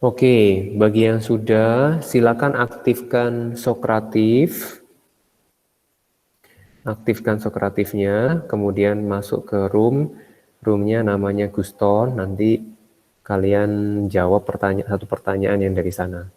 Oke, bagi yang sudah, silakan aktifkan Sokratifnya, kemudian masuk ke roomnya namanya Guston, nanti kalian jawab satu pertanyaan yang dari sana.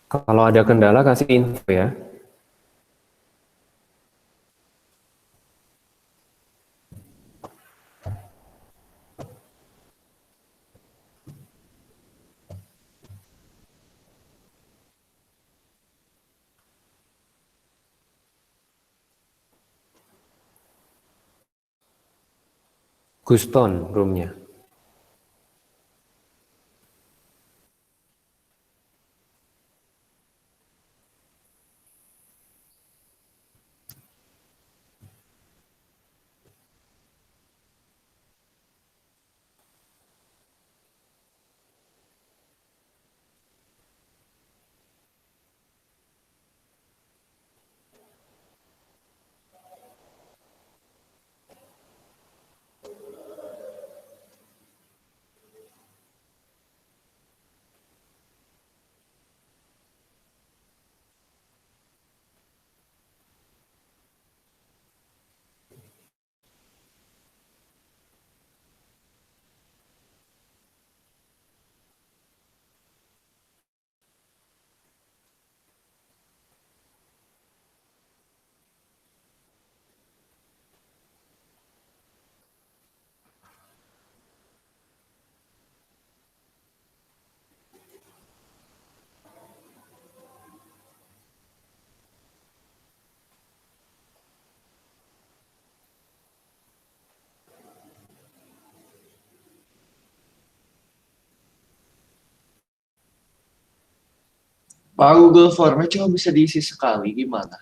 Kalau ada kendala kasih info ya. Guston roomnya. Pak, Google Formnya cuma bisa diisi sekali, gimana?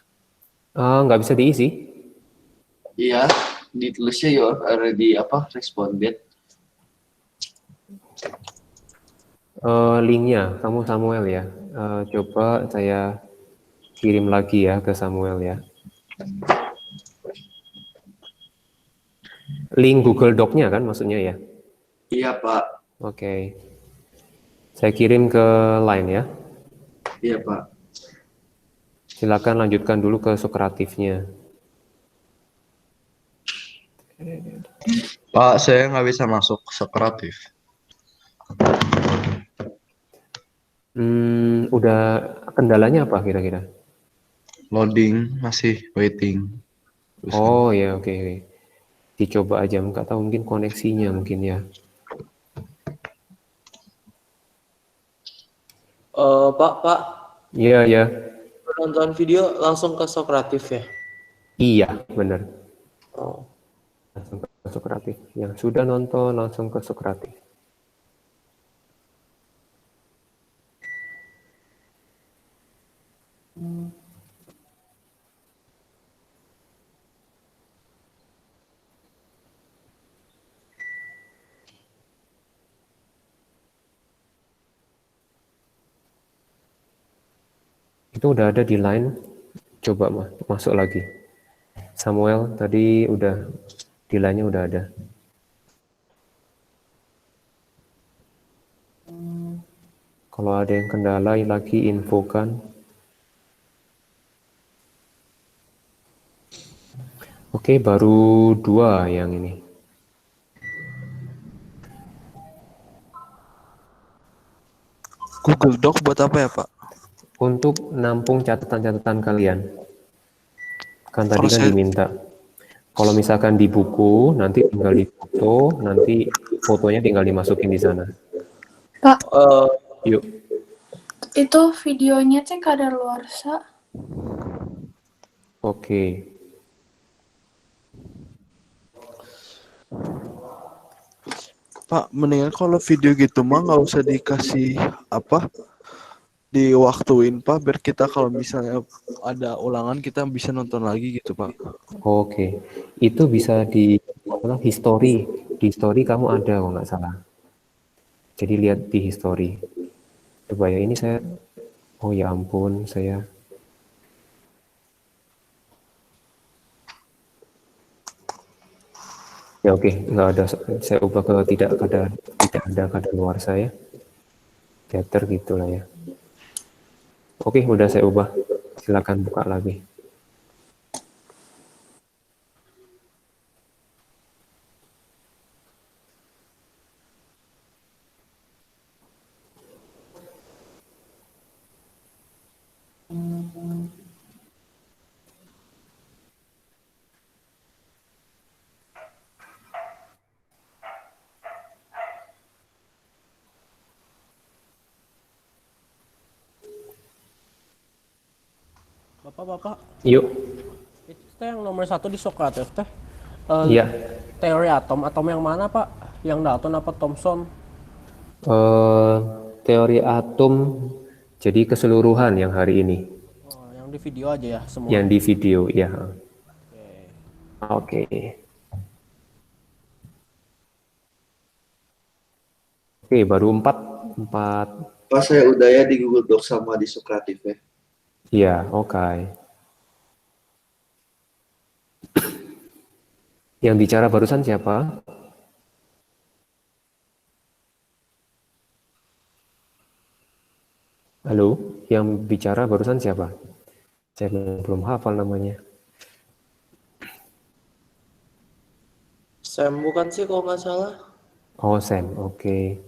Nggak bisa diisi. Iya, ditulisnya you have already responded. Linknya, kamu Samuel ya. Coba saya kirim lagi ya ke Samuel ya. Link Google Doc-nya kan maksudnya ya. Iya, Pak. Oke. Saya kirim ke line ya. Iya, Pak. Silakan lanjutkan dulu ke Sokratifnya. Pak, saya nggak bisa masuk Sokratif. Udah kendalanya apa kira-kira? Loading, masih waiting. Oh ya, oke. Dicoba aja, nggak tahu mungkin koneksinya mungkin ya. Pak, Iya, ya. nonton video langsung ke Sokratif ya? Iya, benar. Oh. Langsung ke Sokratif. Yang sudah nonton langsung ke Sokratif. Itu udah ada di line. Coba masuk lagi. Samuel tadi udah di line-nya udah ada. Kalau ada yang kendala lagi infokan. Oke, baru 2 yang ini. Google Doc buat apa ya, Pak? Untuk nampung catatan-catatan kalian. Kan tadi Kalau kan saya- diminta. Kalau misalkan di buku, nanti tinggal difoto, nanti fotonya tinggal dimasukin di sana. Pak, Yuk. itu videonya teh kadaluarsa. Oke. Pak, mendingan kalau video gitu mah nggak usah dikasih apa, diwaktuin Pak, biar kita kalau misalnya ada ulangan kita bisa nonton lagi gitu Pak. Oke. Itu bisa di history. Di history kamu ada kalau nggak salah. Jadi lihat di history. Coba ya, ini saya, oh ya ampun, saya ya oke, nggak ada, saya ubah ke tidak ada kadaluarsa saya, teater gitulah ya. Oke, udah saya ubah, silakan buka lagi. Bapak, Yuk. itu teh yang nomor 1 di Socrates teh. Iya. Teori atom yang mana Pak? Yang Dalton apa Thomson? Teori atom jadi keseluruhan yang hari ini. Oh, yang di video aja ya semua. Yang di video, ya. Oke. Oke, baru 4. Pas saya udah ya di Google Docs sama di Socrative ya. Iya, oke. Yang bicara barusan siapa? Halo, yang bicara barusan siapa? Saya belum hafal namanya. Sam bukan sih kalau nggak salah. Oh, Sam, oke.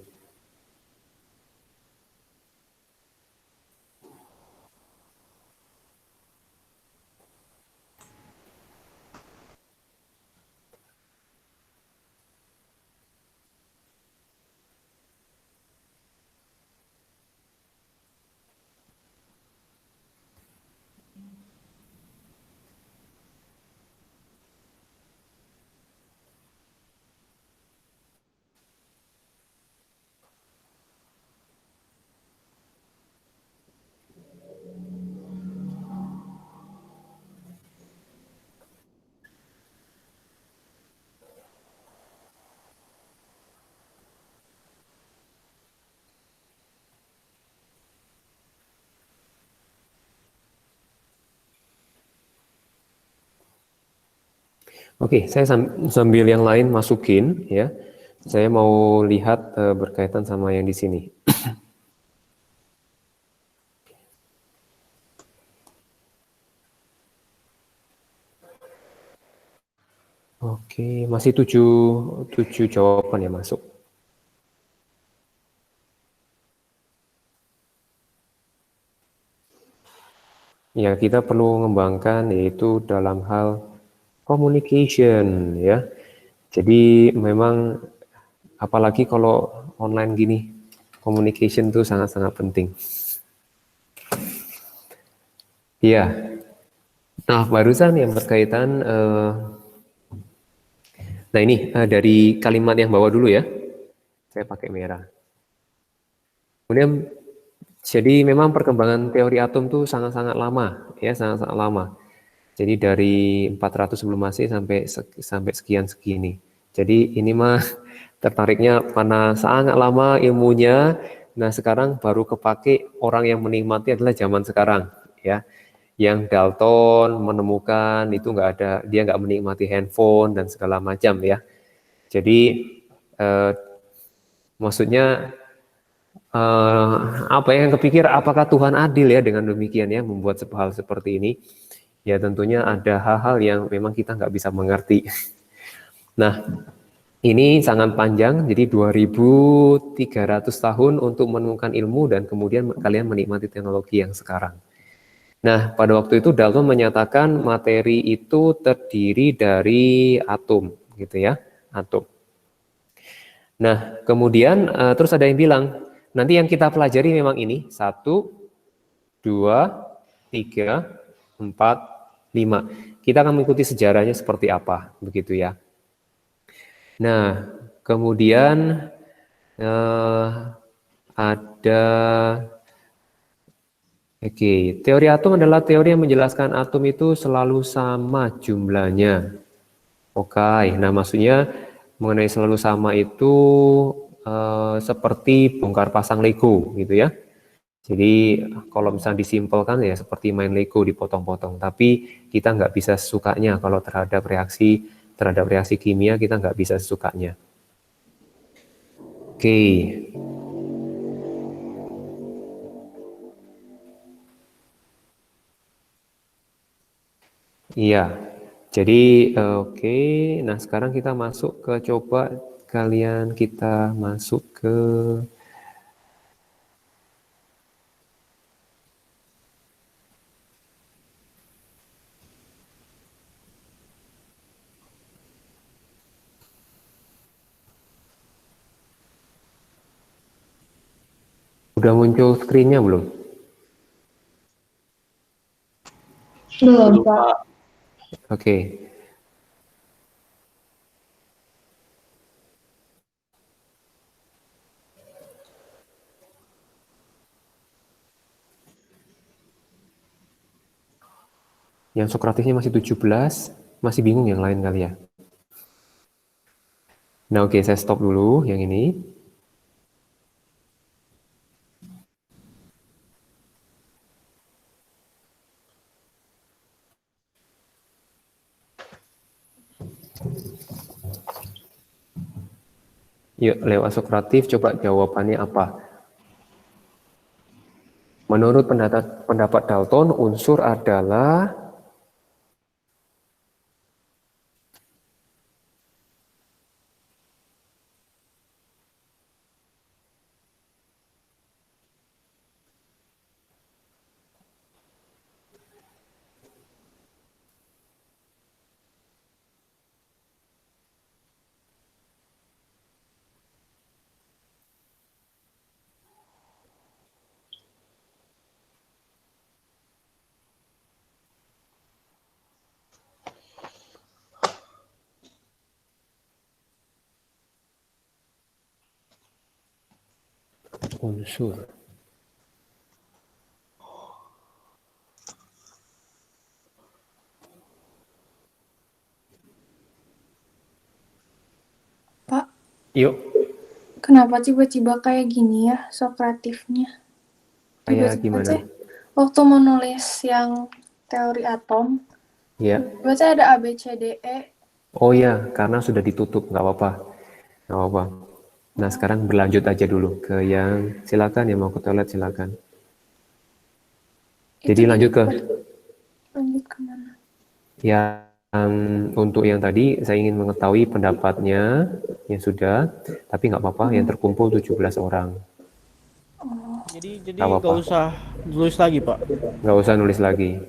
Oke, saya sambil yang lain masukin ya. Saya mau lihat berkaitan sama yang di sini. Oke, masih 7 jawaban yang masuk. Ya, kita perlu mengembangkan yaitu dalam hal communication ya. Jadi memang apalagi kalau online gini, communication itu sangat-sangat penting. Iya. Nah, barusan yang berkaitan nah ini dari kalimat yang bawah dulu ya. Saya pakai merah. Kemudian jadi memang perkembangan teori atom itu sangat-sangat lama ya, sangat-sangat lama. Jadi dari 400 sebelum Masehi sampai sekian segini. Jadi ini mah tertariknya karena sangat lama ilmunya. Nah, sekarang baru kepake, orang yang menikmati adalah zaman sekarang ya. Yang Dalton menemukan itu nggak ada, dia nggak menikmati handphone dan segala macam ya. Jadi maksudnya apa yang kepikir, apakah Tuhan adil ya dengan demikian ya membuat hal seperti ini? Ya tentunya ada hal-hal yang memang kita nggak bisa mengerti. Nah, ini sangat panjang, jadi 2300 tahun untuk menemukan ilmu dan kemudian kalian menikmati teknologi yang sekarang. Nah, pada waktu itu Dalton menyatakan materi itu terdiri dari atom, gitu ya, atom. Nah, kemudian terus ada yang bilang, nanti yang kita pelajari memang ini, 1, 2, 3, 4, 5. Kita akan mengikuti sejarahnya seperti apa, begitu ya. Nah, kemudian ada teori atom adalah teori yang menjelaskan atom itu selalu sama jumlahnya. Nah maksudnya mengenai selalu sama itu seperti bongkar pasang Lego gitu ya. Jadi kalau misalnya disimpelkan ya seperti main Lego dipotong-potong, tapi kita nggak bisa sesukanya kalau terhadap reaksi kimia kita nggak bisa sesukanya. Iya, jadi nah sekarang kita masuk ke kita masuk ke udah muncul screen-nya belum? Belum, Pak. Oke. Yang Sokratisnya masih 17, masih bingung yang lain kali ya. Nah oke, saya stop dulu yang ini. Yuk, lewat Sokratif, coba jawabannya apa? Menurut pendapat Dalton, unsur adalah unsur. Pak, Yuk, kenapa tiba-tiba kayak gini ya Sokratifnya? kayak Tiba-tiba gimana? teh waktu menulis yang teori atom, Ya. tiba-tiba teh ada A, B, C, D, E. Oh ya, karena sudah ditutup, nggak apa-apa. Nggak apa-apa. Nah, sekarang berlanjut aja dulu ke yang silakan yang mau ke toilet silakan. Jadi lanjut ke Kemana? yang untuk yang tadi saya ingin mengetahui pendapatnya yang sudah, tapi nggak apa-apa yang terkumpul 17 orang. Jadi Nggak apa-apa. nggak usah tulis lagi, Pak. Nggak usah nulis lagi.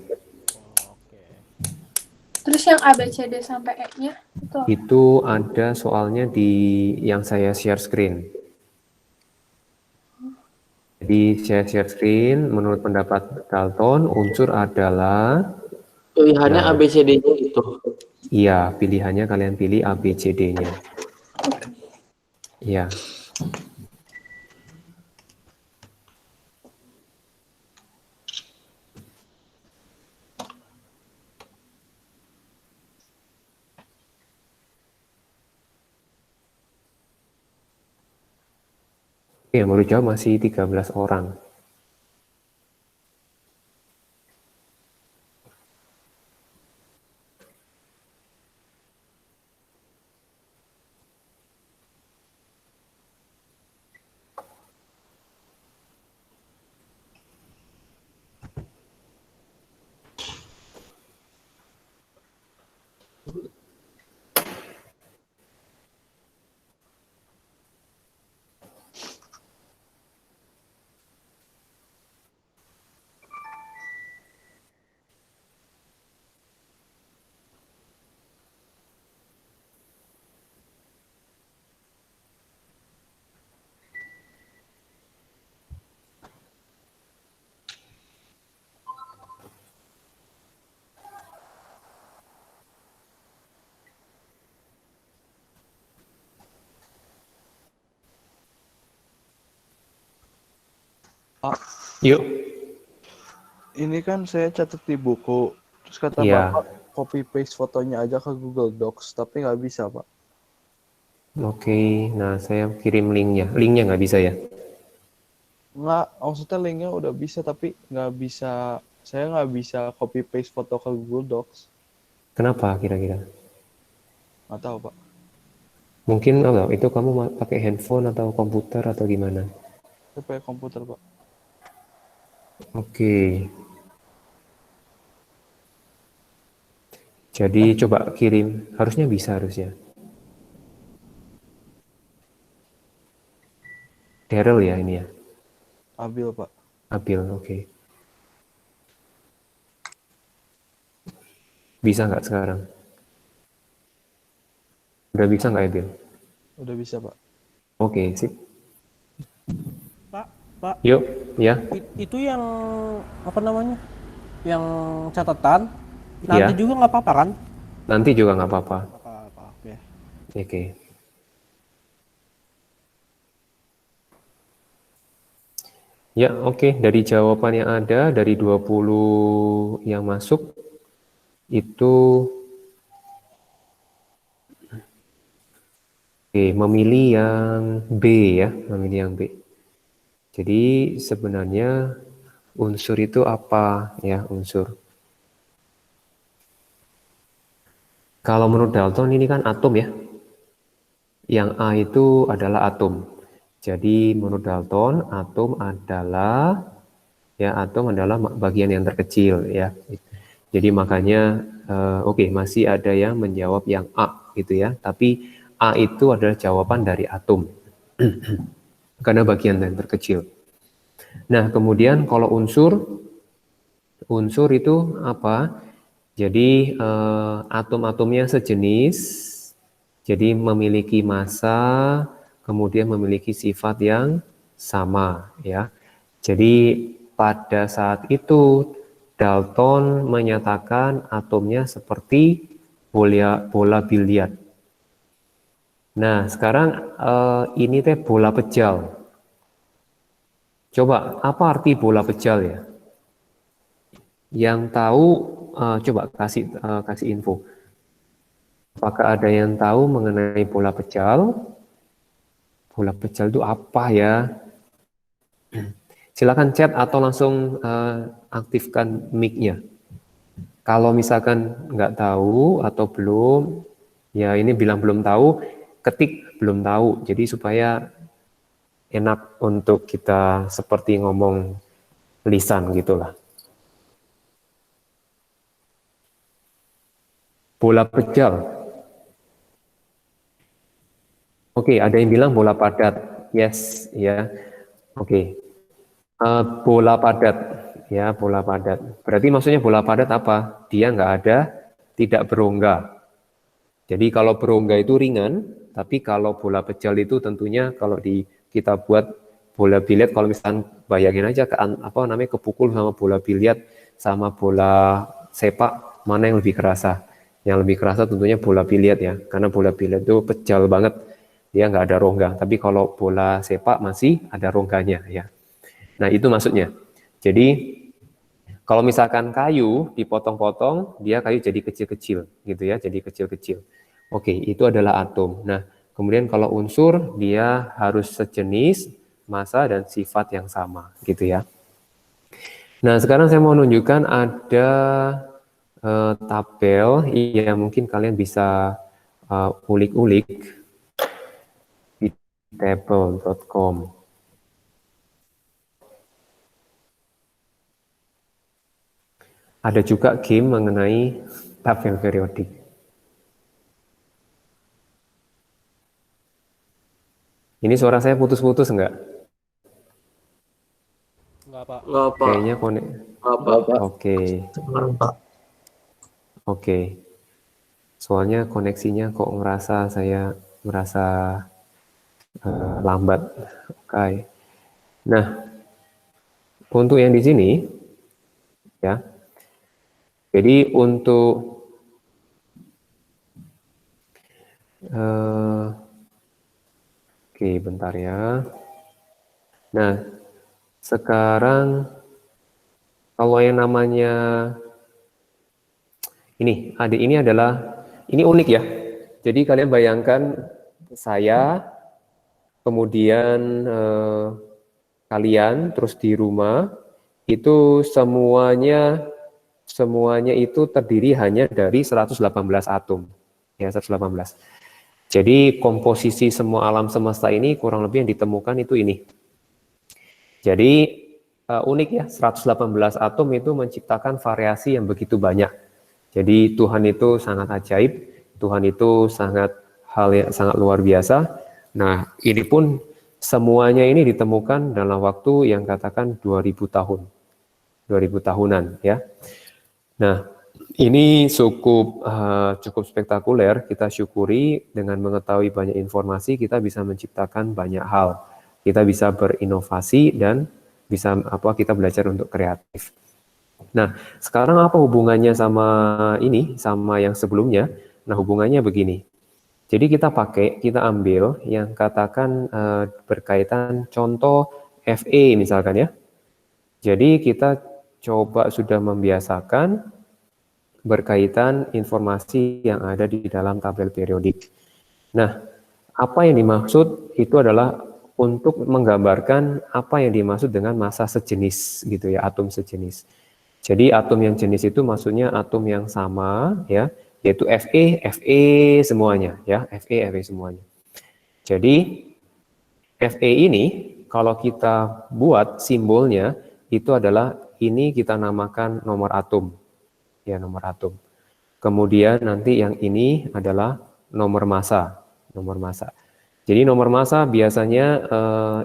Terus yang A, B, C, D sampai E-nya itu apa? Itu ada soalnya di yang saya share screen. Jadi saya share screen, menurut pendapat Dalton, unsur adalah Pilihannya Nah. ABCD-nya itu. iya, pilihannya kalian pilih A, B, C, D-nya. Iya. Yang baru jawab masih 13 orang. Yuk. Ini kan saya catat di buku, terus kata Iya. Bapak copy paste fotonya aja ke Google Docs, tapi nggak bisa, Pak. Oke, nah saya kirim linknya. Linknya nggak bisa ya? Nggak, maksudnya linknya udah bisa, tapi nggak bisa, saya nggak bisa copy paste foto ke Google Docs. Kenapa kira-kira? Nggak tahu, Pak. Mungkin itu kamu pakai handphone atau komputer atau gimana? Saya pakai komputer, Pak. Oke. Jadi coba kirim, harusnya bisa harusnya. Daryl ya ini ya, Abil, Pak. Abil, oke. Bisa nggak sekarang? Udah bisa nggak Abil? Udah bisa, Pak. Oke, sip. Pak, Yuk, ya. itu yang apa namanya? Yang catatan nanti Iya. juga nggak apa-apa kan? Nanti juga nggak apa-apa. Apa-apa, oke. Oke. Ya, oke. Dari jawaban yang ada, dari 20 yang masuk, itu memilih yang B ya, memilih yang B. Jadi sebenarnya unsur itu apa ya, unsur? Kalau menurut Dalton ini kan atom ya. Yang A itu adalah atom. Jadi menurut Dalton atom adalah bagian yang terkecil ya. Jadi makanya oke, masih ada yang menjawab yang A gitu ya. Tapi A itu adalah jawaban dari atom. Karena bagian yang terkecil. Nah, kemudian kalau unsur itu apa? Jadi atom-atomnya sejenis, jadi memiliki massa, kemudian memiliki sifat yang sama ya. Jadi pada saat itu Dalton menyatakan atomnya seperti bola biliar. Nah, sekarang ini teh bola pejal. Coba apa arti bola pejal ya? Yang tahu coba kasih info. Apakah ada yang tahu mengenai bola pejal? Bola pejal itu apa ya? Silakan chat atau langsung aktifkan mic-nya. Kalau misalkan nggak tahu atau belum, ya ini bilang belum tahu, ketik belum tahu. Jadi supaya enak untuk kita seperti ngomong lisan gitulah. Bola pejal. Oke, ada yang bilang bola padat. Yes, ya. Oke. Bola padat, ya bola padat. Berarti maksudnya bola padat apa? Dia nggak ada, tidak berongga. Jadi kalau berongga itu ringan, tapi kalau bola pejal itu tentunya kalau kita buat bola biliar, kalau misalkan bayangin aja kepukul sama bola biliar sama bola sepak, mana yang lebih kerasa? Yang lebih kerasa tentunya bola biliar ya, karena bola biliar itu pejal banget, dia nggak ada rongga. Tapi kalau bola sepak masih ada rongganya ya. Nah, itu maksudnya. Jadi kalau misalkan kayu dipotong-potong, dia kayu jadi kecil-kecil gitu ya, jadi kecil-kecil. Oke, itu adalah atom. Nah, kemudian kalau unsur dia harus sejenis, massa dan sifat yang sama gitu ya. Nah, sekarang saya mau menunjukkan ada tabel yang mungkin kalian bisa ulik-ulik di table.com. Ada juga game mengenai tabel periodik. Ini suara saya putus-putus enggak? Nggak, Pak. Nggak, Pak. Kayaknya Nggak, Pak. Oke. Sekarang, Pak. Oke. Soalnya koneksinya kok saya merasa lambat. Oke. Nah, untuk yang di sini ya. Jadi untuk oke, bentar ya. Nah, Sekarang kalau yang namanya ini unik ya. Jadi kalian bayangkan saya, kemudian kalian terus di rumah itu semuanya itu terdiri hanya dari 118 atom. Ya, 118. Jadi komposisi semua alam semesta ini kurang lebih yang ditemukan itu ini. Jadi unik ya, 118 atom itu menciptakan variasi yang begitu banyak. Jadi Tuhan itu sangat ajaib, Tuhan itu hal yang sangat luar biasa. Nah, ini pun semuanya ini ditemukan dalam waktu yang katakan 2000 tahun. 2000 tahunan ya. Nah, ini cukup spektakuler. Kita syukuri dengan mengetahui banyak informasi, kita bisa menciptakan banyak hal. Kita bisa berinovasi dan kita belajar untuk kreatif. Nah, sekarang apa hubungannya sama yang sebelumnya? Nah, hubungannya begini. Jadi kita ambil yang katakan berkaitan contoh FE misalkan ya. Jadi kita coba sudah membiasakan berkaitan informasi yang ada di dalam tabel periodik. Nah, apa yang dimaksud itu adalah untuk menggambarkan apa yang dimaksud dengan massa sejenis gitu ya, atom sejenis. Jadi atom yang jenis itu maksudnya atom yang sama ya, yaitu Fe semuanya ya, Fe semuanya. Jadi Fe ini kalau kita buat simbolnya itu adalah ini kita namakan nomor atom. Ya, nomor atom. Kemudian nanti yang ini adalah nomor massa. Jadi nomor massa biasanya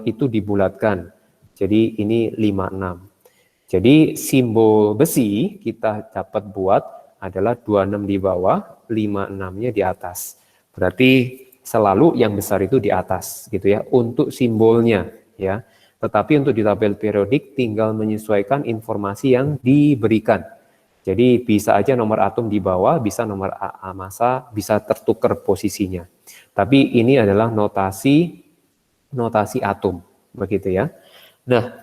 itu dibulatkan. Jadi ini 56. Jadi simbol besi kita dapat buat adalah 26 di bawah, 56-nya di atas. Berarti selalu yang besar itu di atas gitu ya untuk simbolnya ya. Tetapi untuk di tabel periodik tinggal menyesuaikan informasi yang diberikan. Jadi bisa aja nomor atom di bawah, bisa nomor massa, bisa tertukar posisinya. Tapi ini adalah notasi atom, begitu ya. Nah,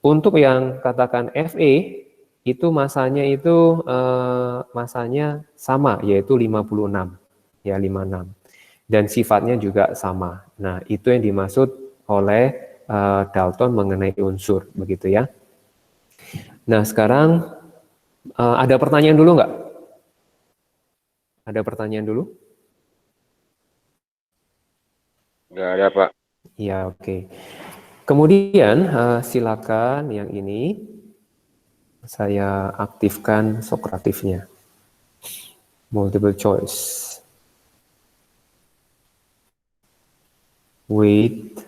untuk yang katakan Fe itu masanya sama yaitu 56 ya 56 dan sifatnya juga sama. Nah, itu yang dimaksud oleh Dalton mengenai unsur begitu ya. Nah, sekarang ada pertanyaan dulu nggak? Ada pertanyaan dulu? Nggak ada, Pak. Ya, oke. Kemudian silakan yang ini saya aktifkan Sokratifnya. Multiple choice. Wait.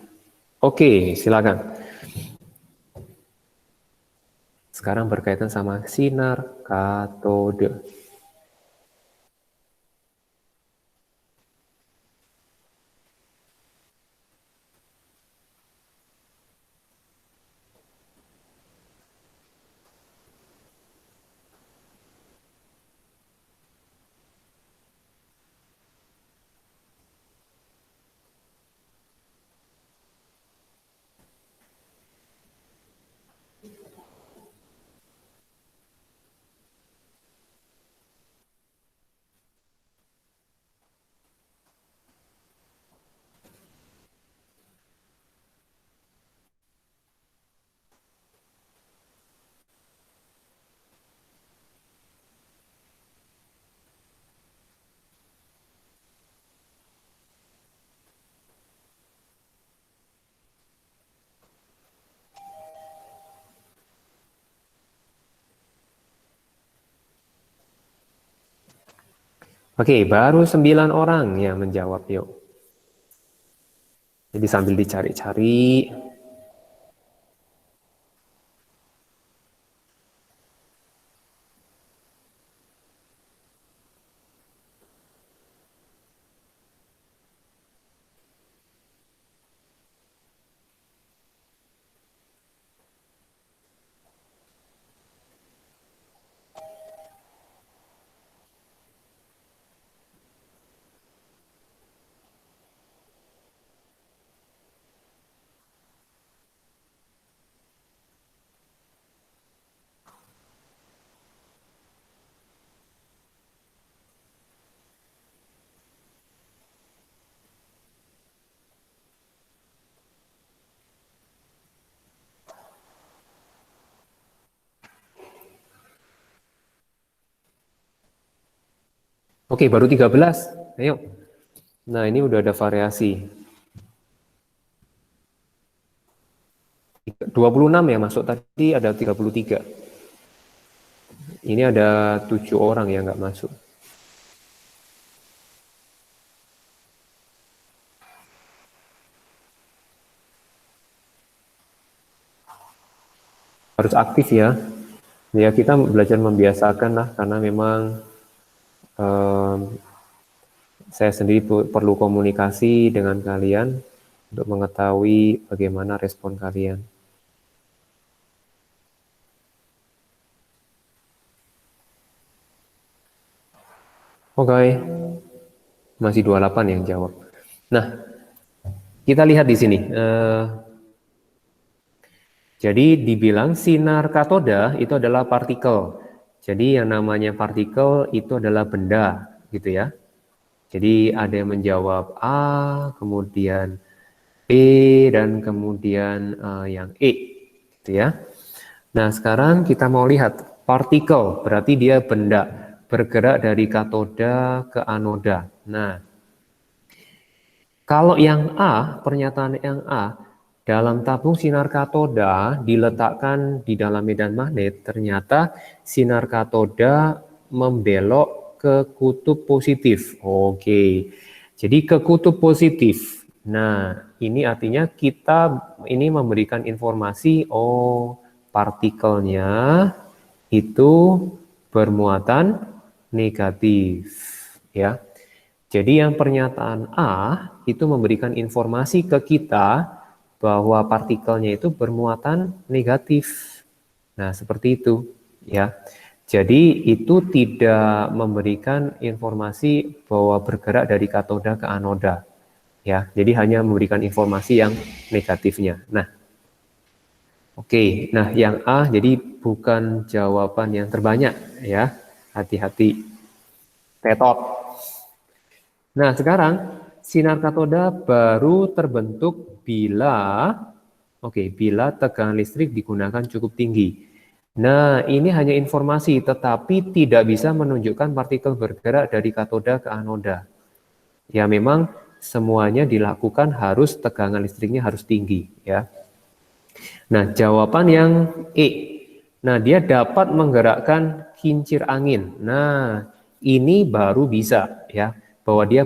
Oke, silakan. Sekarang berkaitan sama sinar katode. Oke, baru 9 orang yang menjawab, yuk. Jadi sambil dicari-cari. Oke, baru 13. Ayo. Nah, ini udah ada variasi. 26 ya masuk tadi, ada 33. Ini ada 7 orang yang nggak masuk. Harus aktif ya. Ya kita belajar membiasakan lah, karena memang saya sendiri perlu komunikasi dengan kalian untuk mengetahui bagaimana respon kalian. Oke, masih 28 yang jawab. Nah, kita lihat di sini. Jadi dibilang sinar katoda itu adalah partikel. Jadi yang namanya partikel itu adalah benda, gitu ya. Jadi ada yang menjawab A, kemudian B, dan kemudian yang E, gitu ya. Nah, sekarang kita mau lihat partikel, berarti dia benda bergerak dari katoda ke anoda. Nah, kalau yang A, pernyataan yang A, dalam tabung sinar katoda diletakkan di dalam medan magnet, ternyata sinar katoda membelok ke kutub positif. Oke, jadi ke kutub positif. Nah, ini artinya kita ini memberikan informasi, oh, partikelnya itu bermuatan negatif, ya. Jadi yang pernyataan A itu memberikan informasi ke kita bahwa partikelnya itu bermuatan negatif. Nah, seperti itu, ya. Jadi itu tidak memberikan informasi bahwa bergerak dari katoda ke anoda, ya. Jadi hanya memberikan informasi yang negatifnya. Nah, oke. Nah, yang A jadi bukan jawaban yang terbanyak, ya. Hati-hati. Tetot. Nah, sekarang sinar katoda baru terbentuk bila tegangan listrik digunakan cukup tinggi. Nah, ini hanya informasi, tetapi tidak bisa menunjukkan partikel bergerak dari katoda ke anoda. Ya, memang semuanya dilakukan harus tegangan listriknya harus tinggi, ya. Nah, jawaban yang E. Nah, dia dapat menggerakkan kincir angin. Nah, ini baru bisa, ya, bahwa dia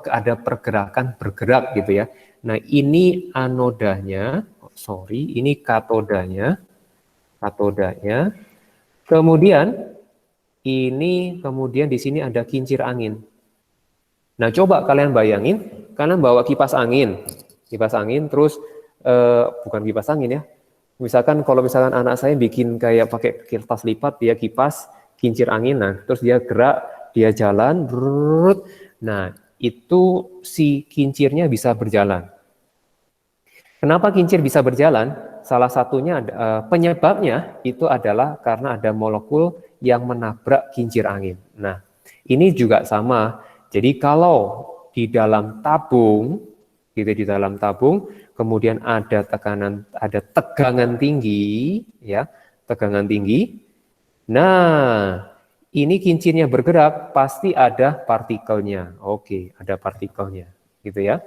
ada pergerakan bergerak gitu ya. Nah, ini anodanya, ini katodanya. Kemudian di sini ada kincir angin. Nah, coba kalian bayangin, kalian bawa kipas angin terus bukan kipas angin ya. Misalkan kalau misalkan anak saya bikin kayak pakai kertas lipat, dia kipas kincir angin, nah terus dia gerak, dia jalan, brrrr, nah itu si kincirnya bisa berjalan. Kenapa kincir bisa berjalan? Salah satunya penyebabnya itu adalah karena ada molekul yang menabrak kincir angin. Nah, ini juga sama. Jadi kalau di dalam tabung, kemudian ada tegangan tinggi, ya, tegangan tinggi. Nah, ini kincirnya bergerak, pasti ada partikelnya. Oke, ada partikelnya, gitu ya.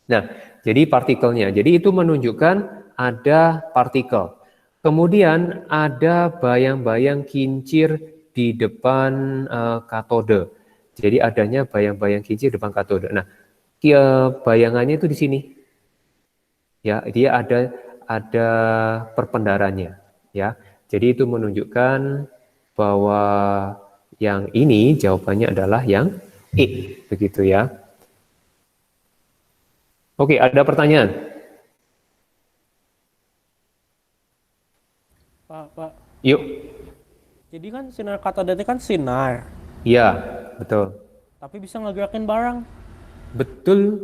Nah, jadi partikelnya. Jadi itu menunjukkan ada partikel. Kemudian ada bayang-bayang kincir di depan katode. Jadi adanya bayang-bayang kincir di depan katode. Nah, bayangannya itu di sini. Ya, dia ada perpendarannya, ya. Jadi itu menunjukkan bahwa yang ini jawabannya adalah yang E, begitu ya. Oke, ada pertanyaan? Pak. Yuk. Jadi kan sinar katoda itu kan sinar, Iya, betul. tapi bisa ngegerakin barang. Betul.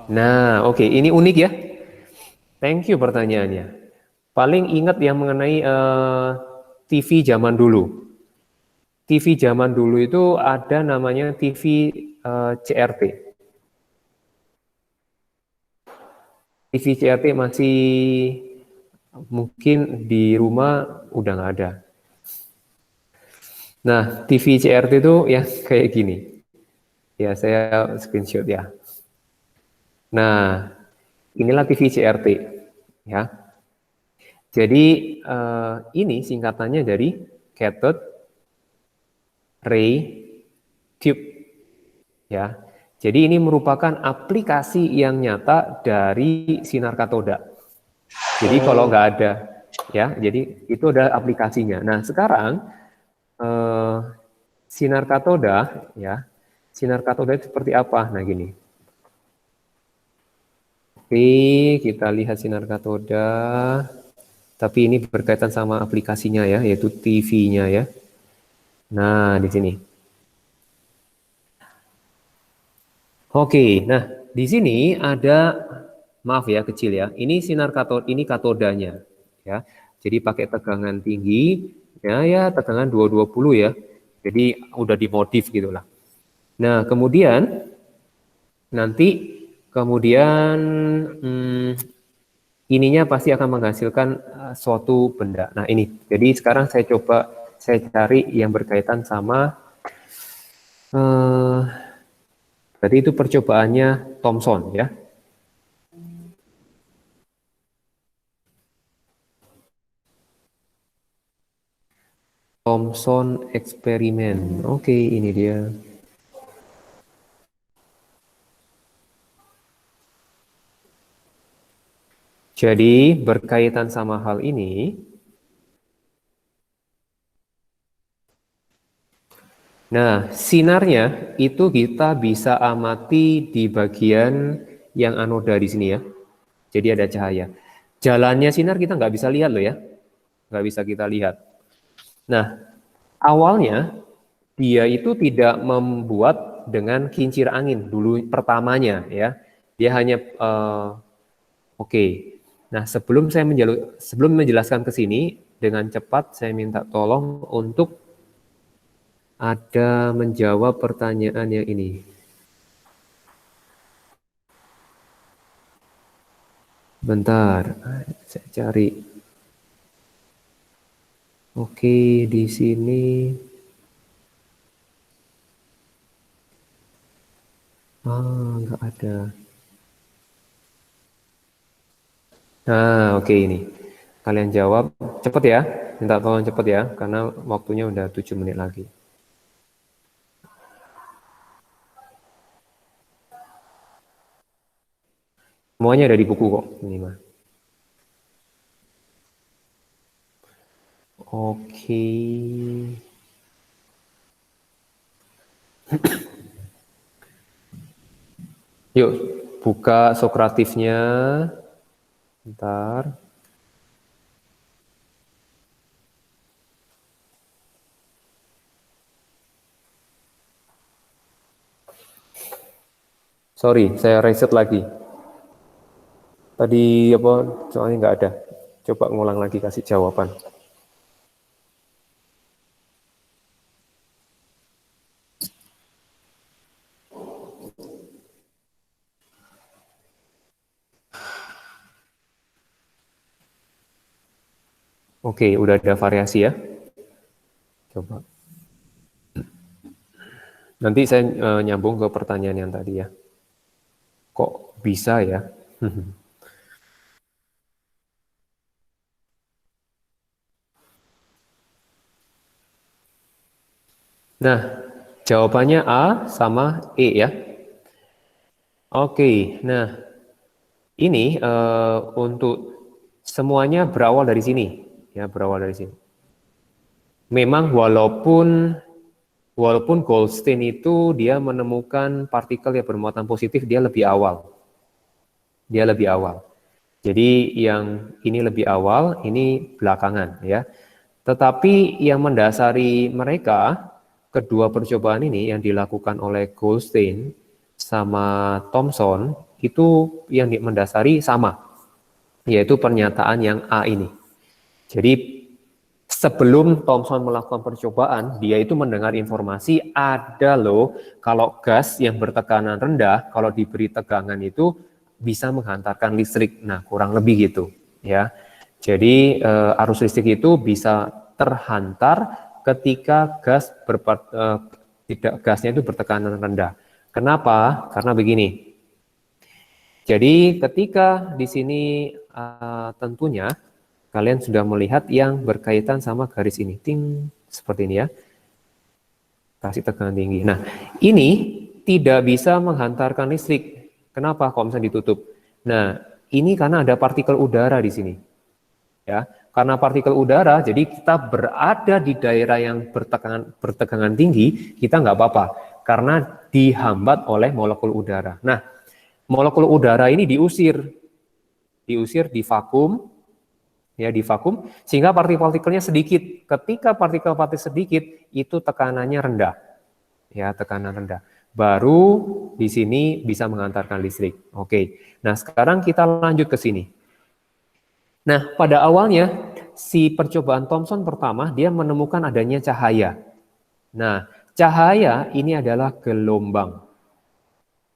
Nah, oke, ini unik ya. Thank you pertanyaannya. Paling ingat yang mengenai TV zaman dulu. TV zaman dulu itu ada namanya TV CRT. TV CRT masih mungkin di rumah udah nggak ada. Nah, TV CRT itu yang kayak gini. Ya, saya screenshot ya. Nah, inilah TV CRT ya. Jadi ini singkatannya dari cathode ray tube ya. Jadi ini merupakan aplikasi yang nyata dari sinar katoda. Jadi kalau nggak ada ya, jadi itu ada aplikasinya. Nah, sekarang sinar katoda ya. Sinar katoda itu seperti apa? Nah, gini. Oke, kita lihat sinar katoda. Tapi ini berkaitan sama aplikasinya ya, yaitu TV-nya ya. Nah, di sini. Oke, nah di sini ada, maaf ya kecil ya. Ini sinar katoda, ini katodanya ya. Jadi pakai tegangan tinggi ya tegangan 220 ya. Jadi udah dimodif gitulah. Nah, kemudian ininya pasti akan menghasilkan suatu benda. Nah, ini. Jadi sekarang saya cari yang berkaitan sama tadi itu percobaannya Thomson ya. Thomson eksperimen. Oke, ini dia. Jadi berkaitan sama hal ini, nah sinarnya itu kita bisa amati di bagian yang anoda di sini ya. Jadi ada cahaya. Jalannya sinar kita nggak bisa lihat loh ya, nggak bisa kita lihat. Nah awalnya dia itu tidak membuat dengan kincir angin dulu pertamanya ya. Dia hanya oke. Nah, sebelum menjelaskan ke sini, dengan cepat saya minta tolong untuk ada menjawab pertanyaan yang ini. Bentar, saya cari. Oke, di sini. Nggak ada. Nah, oke ini. Kalian jawab cepet ya. Minta tolong cepet ya, karena waktunya udah 7 menit lagi. Semuanya ada di buku kok, ini mah. Oke. Yuk, buka Sokratifnya. Bentar. Sorry, saya reset lagi. Tadi apa? Soalnya nggak ada. Coba ngulang lagi kasih jawaban. Oke, udah ada variasi ya. Coba. Nanti saya nyambung ke pertanyaan yang tadi ya. Kok bisa ya? Nah, jawabannya A sama E ya. Oke, nah ini untuk semuanya berawal dari sini. Ya, berawal dari sini. Memang walaupun Goldstein itu dia menemukan partikel yang bermuatan positif, dia lebih awal. Dia lebih awal. Jadi yang ini lebih awal, ini belakangan ya. Tetapi yang mendasari mereka, kedua percobaan ini yang dilakukan oleh Goldstein sama Thomson, itu yang mendasari sama, yaitu pernyataan yang A ini. Jadi sebelum Thomson melakukan percobaan, dia itu mendengar informasi ada loh kalau gas yang bertekanan rendah, kalau diberi tegangan itu bisa menghantarkan listrik. Nah, kurang lebih gitu ya. Jadi arus listrik itu bisa terhantar ketika gasnya itu bertekanan rendah. Kenapa? Karena begini. Jadi ketika di sini tentunya kalian sudah melihat yang berkaitan sama garis ini, ting seperti ini ya, kasih tekanan tinggi. Nah, ini tidak bisa menghantarkan listrik. Kenapa? Kalau misalnya ditutup. Nah, ini karena ada partikel udara di sini. Ya, karena partikel udara, jadi kita berada di daerah yang bertegangan tinggi, kita nggak apa-apa, karena dihambat oleh molekul udara. Nah, molekul udara ini diusir di vakum, ya di vakum, sehingga partikel-partikelnya sedikit. Ketika partikel-partikel sedikit, itu tekanannya rendah, ya tekanan rendah. Baru di sini bisa mengantarkan listrik. Oke, nah sekarang kita lanjut ke sini. Nah, pada awalnya si percobaan Thomson pertama dia menemukan adanya cahaya. Nah, cahaya ini adalah gelombang.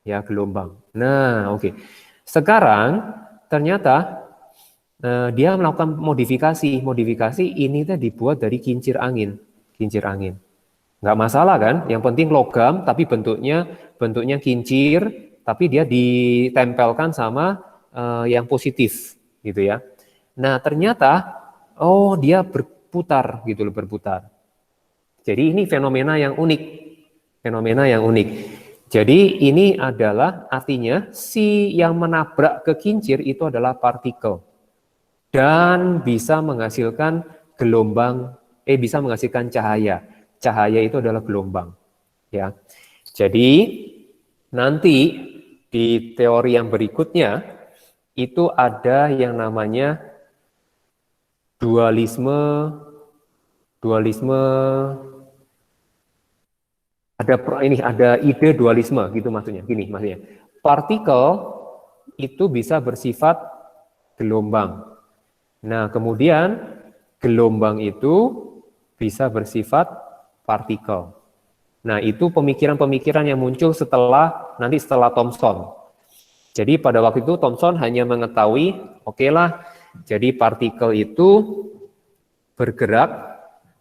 Ya, gelombang. Nah, oke. Sekarang ternyata dia melakukan modifikasi. Modifikasi ini dibuat dari kincir angin. Kincir angin. Nggak masalah kan? Yang penting logam, tapi bentuknya kincir, tapi dia ditempelkan sama yang positif, gitu ya. Nah, ternyata, dia berputar, gitu loh, berputar. Jadi ini fenomena yang unik. Fenomena yang unik. Jadi ini adalah artinya si yang menabrak ke kincir itu adalah partikel. Dan bisa menghasilkan gelombang, bisa menghasilkan cahaya. Cahaya itu adalah gelombang. Ya. Jadi nanti di teori yang berikutnya itu ada yang namanya dualisme ada ide dualisme gitu maksudnya. Gini maksudnya. Partikel itu bisa bersifat gelombang. Nah, kemudian gelombang itu bisa bersifat partikel. Nah, itu pemikiran-pemikiran yang muncul setelah Thomson. Jadi pada waktu itu Thomson hanya mengetahui, oke lah, jadi partikel itu bergerak,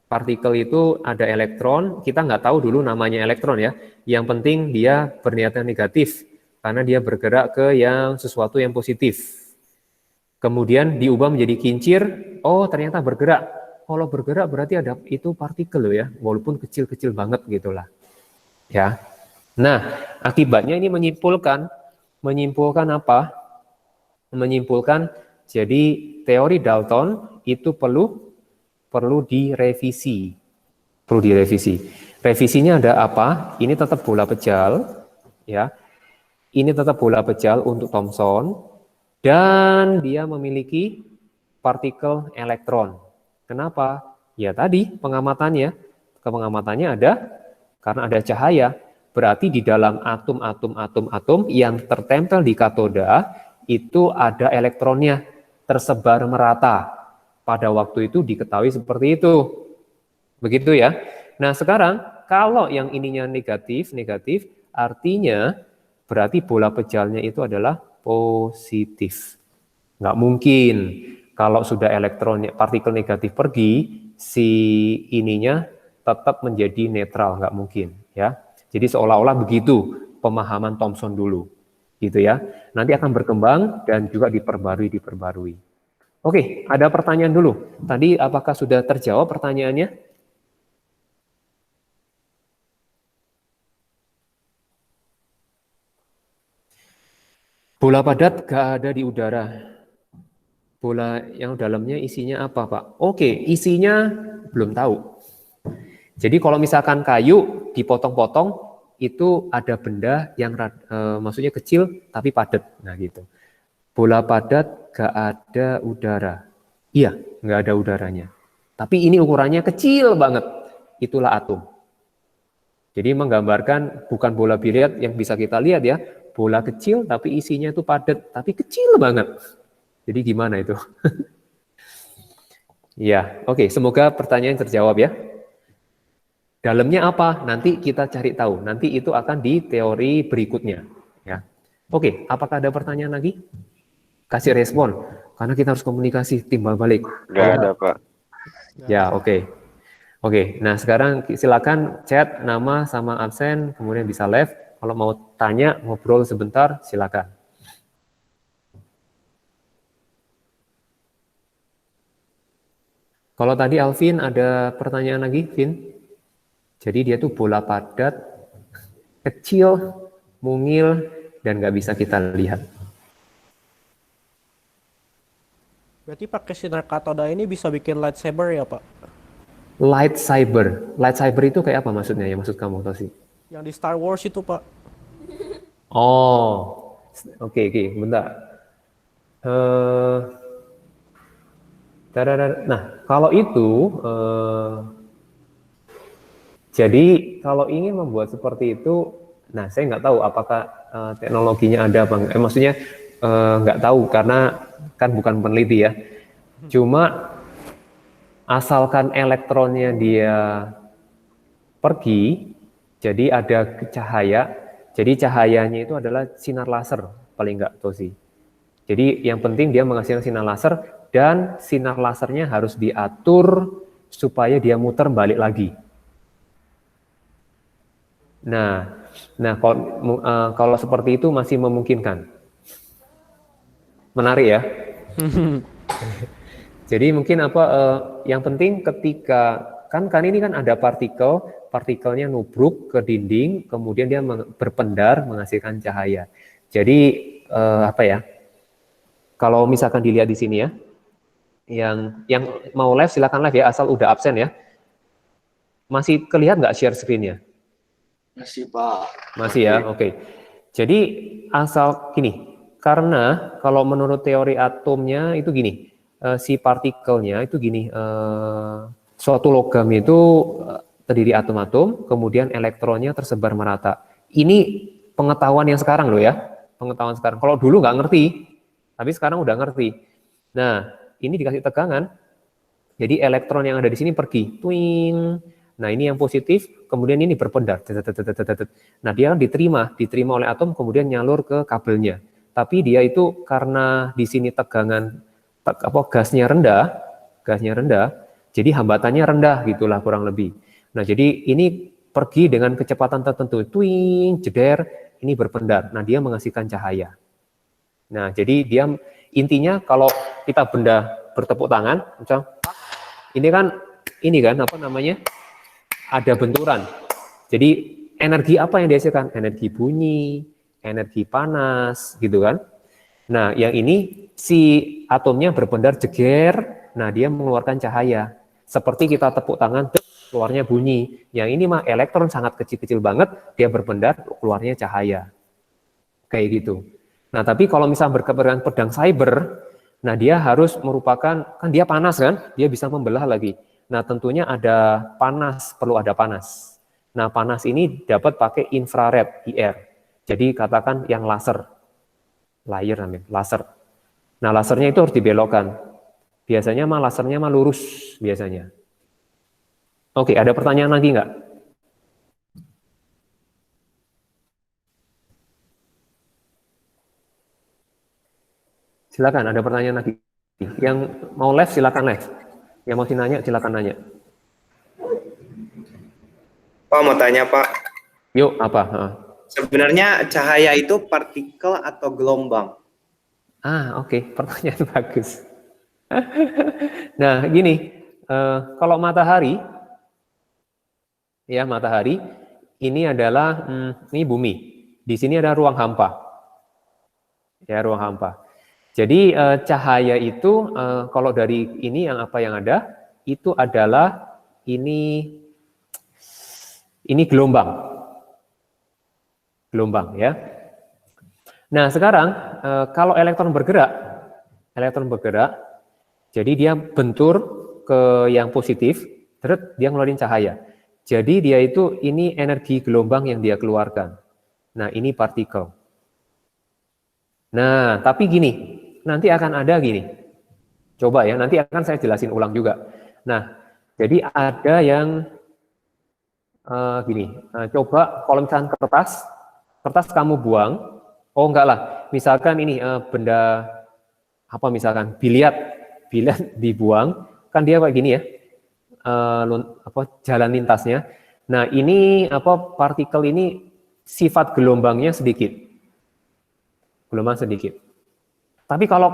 partikel itu ada elektron, kita nggak tahu dulu namanya elektron ya, yang penting dia berniatan negatif, karena dia bergerak ke yang sesuatu yang positif. Kemudian diubah menjadi kincir, ternyata bergerak. Kalau bergerak berarti ada itu partikel loh ya, walaupun kecil-kecil banget gitulah. Ya. Nah, akibatnya ini menyimpulkan apa? Menyimpulkan jadi teori Dalton itu perlu direvisi. Perlu direvisi. Revisinya ada apa? Ini tetap bola pejal, ya. Ini tetap bola pejal untuk Thomson dan dia memiliki partikel elektron. Kenapa? Ya tadi pengamatannya ada karena ada cahaya. Berarti di dalam atom yang tertempel di katoda itu ada elektronnya tersebar merata. Pada waktu itu diketahui seperti itu. Begitu ya. Nah, sekarang kalau yang ininya negatif artinya berarti bola pejalnya itu adalah positif. Nggak mungkin. Kalau sudah partikel negatif pergi, si ininya tetap menjadi netral, nggak mungkin, ya. Jadi seolah-olah begitu pemahaman Thomson dulu, gitu ya. Nanti akan berkembang dan juga diperbarui. Oke, ada pertanyaan dulu. Tadi apakah sudah terjawab pertanyaannya? Bola padat nggak ada di udara. Bola yang dalamnya isinya apa, Pak? Oke, isinya belum tahu. Jadi kalau misalkan kayu dipotong-potong, itu ada benda yang maksudnya kecil tapi padat. Nah gitu. Bola padat gak ada udara. Iya, gak ada udaranya. Tapi ini ukurannya kecil banget. Itulah atom. Jadi menggambarkan bukan bola biliar yang bisa kita lihat ya. Bola kecil tapi isinya itu padat, tapi kecil banget. Jadi gimana itu? Ya, oke. Semoga pertanyaan terjawab ya. Dalamnya apa? Nanti kita cari tahu. Nanti itu akan di teori berikutnya. Ya, oke. Apakah ada pertanyaan lagi? Kasih respon. Karena kita harus komunikasi timbal balik. Nggak ada, Pak. Ya, oke. Oke, nah sekarang silakan chat nama sama absen, kemudian bisa live. Kalau mau tanya, ngobrol sebentar, silakan. Kalau tadi Alvin ada pertanyaan lagi, Vin? Jadi dia tuh bola padat, kecil, mungil, dan nggak bisa kita lihat. Berarti pakai sinar katoda ini bisa bikin lightsaber ya, Pak? Lightsaber. Lightsaber itu kayak apa maksudnya ya? Maksud kamu, Tosi? Yang di Star Wars itu, Pak. Oh, oke, bentar. Nah, kalau itu, jadi kalau ingin membuat seperti itu, nah saya nggak tahu apakah teknologinya ada apa enggak. Maksudnya nggak tahu karena kan bukan peneliti ya. Cuma asalkan elektronnya dia pergi, jadi ada cahaya. Jadi cahayanya itu adalah sinar laser paling nggak, Tosi. Jadi yang penting dia menghasilkan sinar laser dan sinar lasernya harus diatur supaya dia muter balik lagi. Nah kalau seperti itu masih memungkinkan. Menarik ya. Jadi mungkin yang penting ketika kan ini kan ada partikelnya nubruk ke dinding, kemudian dia berpendar menghasilkan cahaya. Jadi kalau misalkan dilihat di sini ya, yang mau live silakan live ya, asal udah absen ya. Masih kelihatan nggak share screen-nya? Masih, Pak. Masih ya, oke. Jadi asal gini, karena kalau menurut teori atomnya itu gini, si partikelnya itu gini, suatu logam itu terdiri atom-atom, kemudian elektronnya tersebar merata. Ini pengetahuan yang sekarang loh ya, pengetahuan sekarang. Kalau dulu nggak ngerti, tapi sekarang udah ngerti. Nah, ini dikasih tegangan, jadi elektron yang ada di sini pergi, twing. Nah, ini yang positif, kemudian ini berpendar. Nah, dia diterima oleh atom, kemudian nyalur ke kabelnya. Tapi dia itu karena di sini tegangan gasnya rendah, jadi hambatannya rendah gitulah kurang lebih. Nah, jadi ini pergi dengan kecepatan tertentu, twing, jeder, ini berpendar. Nah, dia menghasilkan cahaya. Nah, jadi dia intinya kalau kita benda bertepuk tangan, misal ini kan ada benturan. Jadi energi apa yang dihasilkan? Energi bunyi, energi panas, gitu kan? Nah, yang ini si atomnya berpendar jeger, nah dia mengeluarkan cahaya. Seperti kita tepuk tangan, keluarnya bunyi. Yang ini mah elektron sangat kecil-kecil banget, dia berpendar, keluarnya cahaya. Kayak gitu. Nah, tapi kalau misalnya berkepentingan pedang cyber, nah dia harus merupakan, kan dia panas kan, dia bisa membelah lagi. Nah, tentunya ada panas, perlu ada panas. Nah, panas ini dapat pakai infrared, IR. Jadi katakan yang laser. Laser. Nah, lasernya itu harus dibelokkan. Biasanya mah lasernya mah lurus biasanya. Oke, ada pertanyaan lagi nggak? Silakan, ada pertanyaan lagi. Yang mau live silakan live. Yang mau nanya silakan nanya. Pak, mau tanya Pak. Yuk, apa? Sebenarnya cahaya itu partikel atau gelombang? Oke. Pertanyaan bagus. Nah, gini, kalau matahari, ya matahari, ini adalah ini bumi. Di sini ada ruang hampa. Ya, ruang hampa. Jadi cahaya itu kalau dari ini yang ada, itu adalah ini gelombang. Gelombang ya. Nah, sekarang kalau elektron bergerak, jadi dia bentur ke yang positif, terus dia ngeluarin cahaya. Jadi dia itu ini energi gelombang yang dia keluarkan. Nah, ini partikel. Nah, tapi gini, nanti akan ada gini. Coba ya, nanti akan saya jelasin ulang juga. Nah, jadi ada yang gini, coba kalau misalkan kertas kamu buang, oh enggak lah, misalkan ini benda apa misalkan biliar dibuang, kan dia kayak gini ya, jalan lintasnya. Nah, ini partikel ini sifat gelombangnya sedikit. Gelombang sedikit. Tapi kalau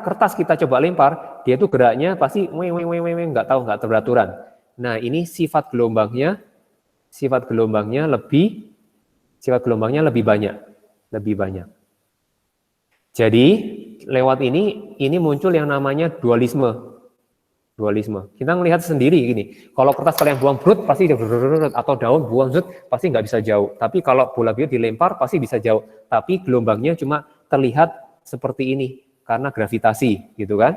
kertas kita coba lempar, dia tuh geraknya pasti nggak teraturan. Nah, ini sifat gelombangnya lebih banyak. Jadi lewat ini muncul yang namanya dualisme. Kita melihat sendiri gini. Kalau kertas kalian buang brut pasti atau daun buang zut pasti nggak bisa jauh. Tapi kalau bola biru dilempar pasti bisa jauh. Tapi gelombangnya cuma terlihat seperti ini karena gravitasi, gitu kan?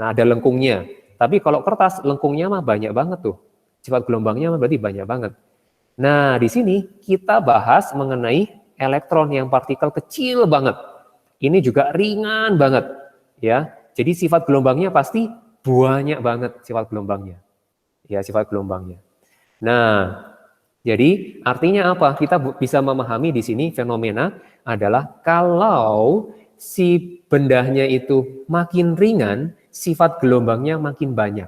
Nah, ada lengkungnya. Tapi kalau kertas lengkungnya mah banyak banget tuh. Sifat gelombangnya mah berarti banyak banget. Nah, di sini kita bahas mengenai elektron yang partikel kecil banget. Ini juga ringan banget, ya. Jadi sifat gelombangnya pasti banyak banget sifat gelombangnya. Ya, sifat gelombangnya. Nah, jadi artinya apa? Kita bisa memahami di sini fenomena adalah kalau si bendanya itu makin ringan, sifat gelombangnya makin banyak.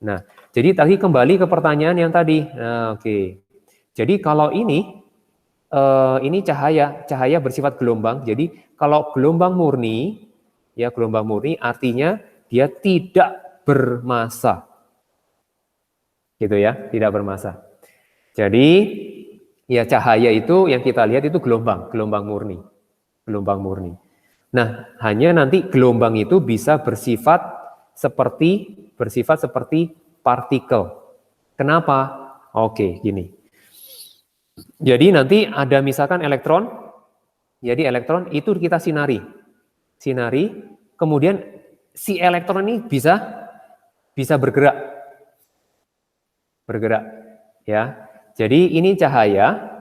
Nah, jadi tadi kembali ke pertanyaan yang tadi. Nah, oke. Jadi kalau ini cahaya bersifat gelombang. Jadi kalau gelombang murni artinya dia tidak bermassa. Gitu ya, tidak bermassa. Jadi ya cahaya itu yang kita lihat itu gelombang murni. Nah, hanya nanti gelombang itu bisa bersifat seperti partikel. Kenapa? Oke, gini. Jadi nanti ada misalkan elektron. Jadi elektron itu kita sinari, kemudian si elektron ini bisa bergerak, ya. Jadi ini cahaya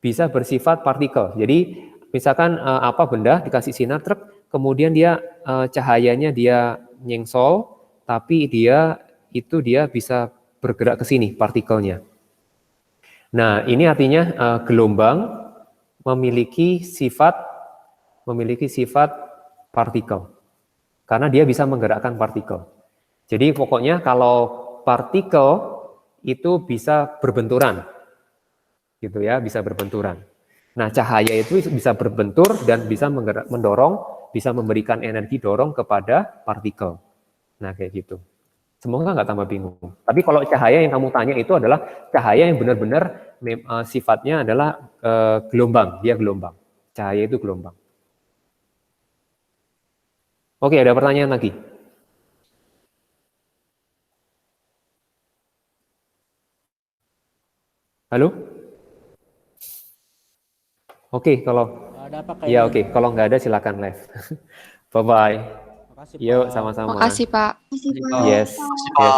bisa bersifat partikel. Jadi misalkan benda dikasih sinar truk, kemudian dia cahayanya dia nyengsol, tapi dia bisa bergerak ke sini partikelnya. Nah, ini artinya gelombang memiliki sifat partikel. Karena dia bisa menggerakkan partikel. Jadi pokoknya kalau partikel itu bisa berbenturan. Gitu ya, bisa berbenturan. Nah, cahaya itu bisa berbentur dan bisa bisa memberikan energi dorong kepada partikel. Nah, kayak gitu. Semoga nggak tambah bingung. Tapi kalau cahaya yang kamu tanya itu adalah cahaya yang benar-benar sifatnya adalah gelombang. Dia gelombang. Cahaya itu gelombang. Oke, ada pertanyaan lagi? Halo? Oke, kalau Ada apa ya kayaknya? kalau nggak ada silakan live. Bye-bye. Makasih, Yuk, Pak. sama-sama. Makasih, Pak. Yes,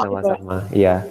sama-sama. Iya.